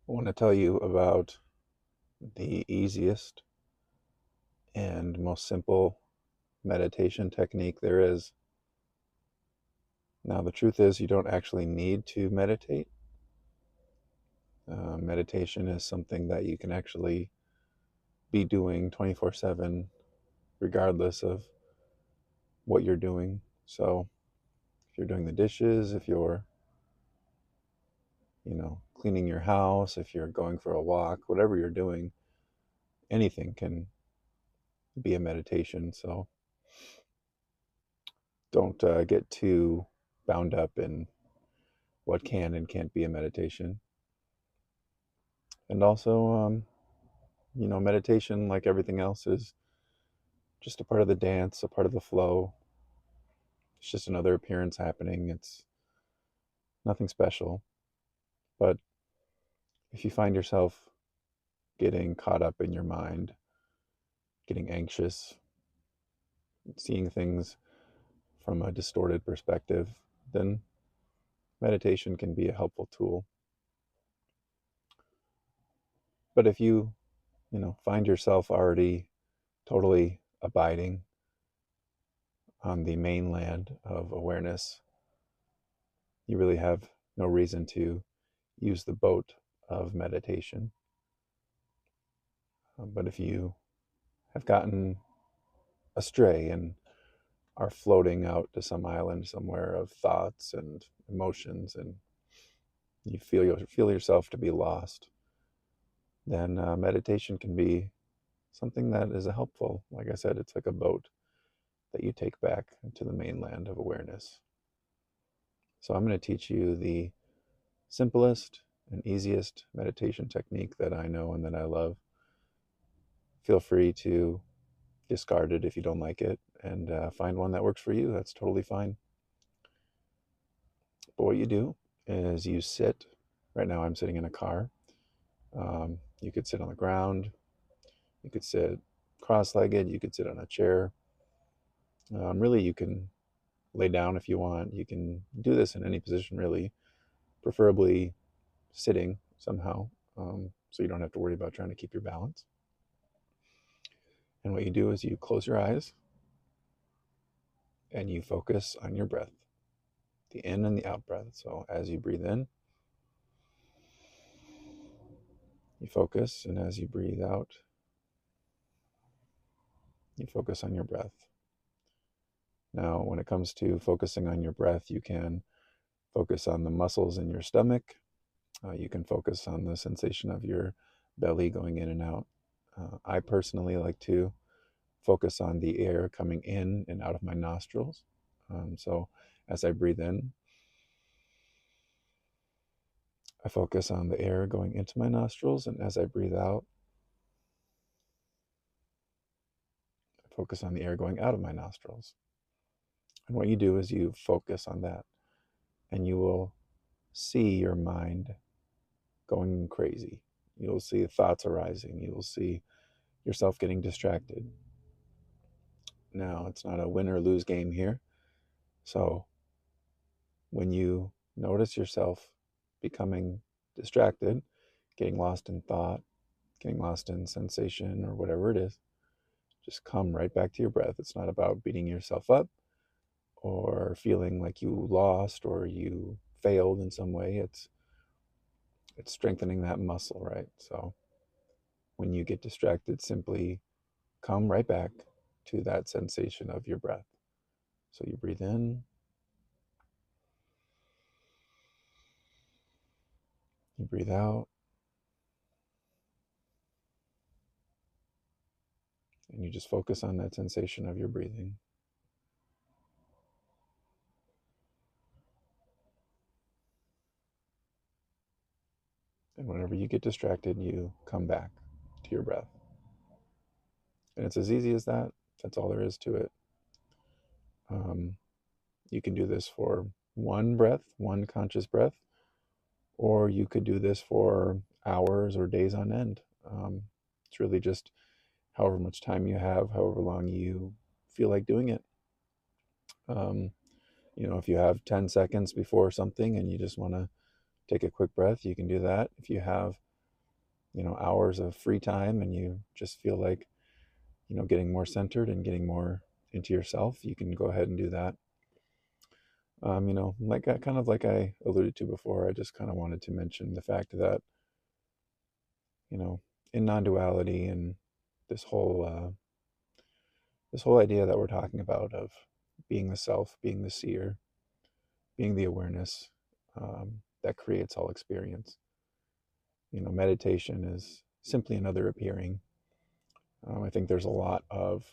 I want to tell you about the easiest and most simple meditation technique there is. Now, the truth is, you don't actually need to meditate. Meditation is something that you can actually be doing 24/7, regardless of what you're doing. So, if you're doing the dishes, if you're, cleaning your house, if you're going for a walk, whatever you're doing, anything can be a meditation. So, don't get too bound up in what can and can't be a meditation. And also, meditation, like everything else, is just a part of the dance, a part of the flow. It's just another appearance happening. It's nothing special. But if you find yourself getting caught up in your mind, getting anxious, seeing things from a distorted perspective, then meditation can be a helpful tool. But if you find yourself already totally abiding on the mainland of awareness, you really have no reason to use the boat of meditation. But if you have gotten astray and are floating out to some island somewhere of thoughts and emotions, and you feel yourself to be lost, then meditation can be something that is helpful. Like I said, it's like a boat that you take back to the mainland of awareness. So I'm going to teach you the simplest and easiest meditation technique that I know and that I love. Feel free to discard it if you don't like it and find one that works for you. That's totally fine. But what you do is you sit. Right now, I'm sitting in a car. You could sit on the ground. You could sit cross legged. You could sit on a chair. Really, you can lay down if you want. You can do this in any position, really, preferably sitting somehow, so you don't have to worry about trying to keep your balance. And what you do is you close your eyes and you focus on your breath, the in and the out breath. So as you breathe in, you focus, and as you breathe out, you focus on your breath. Now, when it comes to focusing on your breath, you can focus on the muscles in your stomach. You can focus on the sensation of your belly going in and out. I personally like to focus on the air coming in and out of my nostrils. So as I breathe in, I focus on the air going into my nostrils, and as I breathe out, I focus on the air going out of my nostrils. And what you do is you focus on that, and you will see your mind going crazy. You'll see thoughts arising. You will see yourself getting distracted. Now, it's not a win or lose game here. So, when you notice yourself becoming distracted, getting lost in thought, getting lost in sensation, or whatever it is, just come right back to your breath. It's not about beating yourself up or feeling like you lost or you failed in some way. It's strengthening that muscle, right? So when you get distracted, simply come right back to that sensation of your breath. So you breathe in, you breathe out, and you just focus on that sensation of your breathing. And whenever you get distracted, you come back to your breath. And it's as easy as that. That's all there is to it. Um, you can do this for one breath, one conscious breath, or you could do this for hours or days on end. It's really just however much time you have, however long you feel like doing it. Um, if you have 10 seconds before something and you just want to take a quick breath, you can do that. If you have hours of free time and you just feel like, getting more centered and getting more into yourself, you can go ahead and do that. Kind of like I alluded to before, I just kind of wanted to mention the fact that, you know, in non-duality and this whole idea that we're talking about of being the self, being the seer, being the awareness, that creates all experience. Meditation is simply another appearing. I think there's a lot of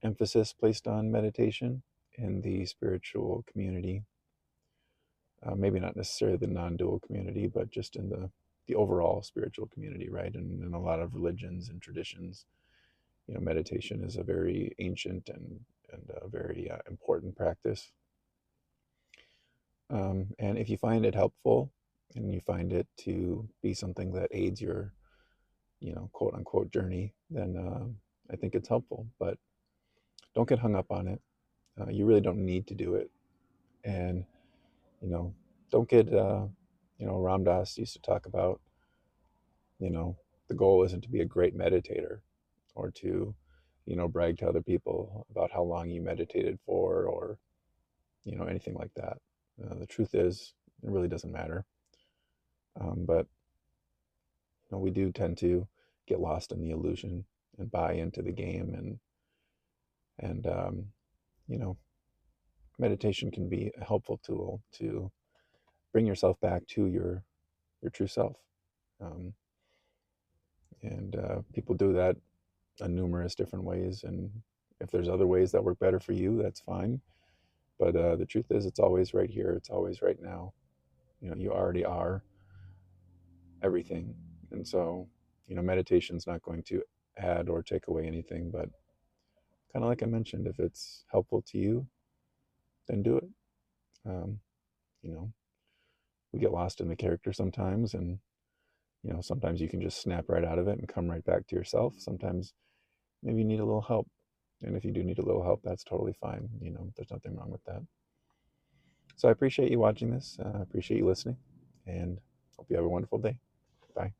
emphasis placed on meditation in the spiritual community. Maybe not necessarily the non-dual community, but just in the overall spiritual community, right? And in a lot of religions and traditions, meditation is a very ancient and a very important practice. And if you find it helpful and you find it to be something that aids your, quote unquote journey, then I think it's helpful. But don't get hung up on it. You really don't need to do it. And, you know, don't get, Ram Dass used to talk about, you know, the goal isn't to be a great meditator or to, brag to other people about how long you meditated for or, anything like that. The truth is, it really doesn't matter. But we do tend to get lost in the illusion and buy into the game, and you know, meditation can be a helpful tool to bring yourself back to your true self. Um, and People do that in numerous different ways. And if there's other ways that work better for you, that's fine. But the truth is, it's always right here. It's always right now. You already are everything. And so, meditation's not going to add or take away anything. But kind of like I mentioned, if it's helpful to you, then do it. Um, you know, we get lost in the character sometimes, and sometimes you can just snap right out of it and come right back to yourself. Sometimes maybe you need a little help, and if you do need a little help, that's totally fine. There's nothing wrong with that. So I appreciate you watching this. I appreciate you listening, and hope you have a wonderful day. Bye.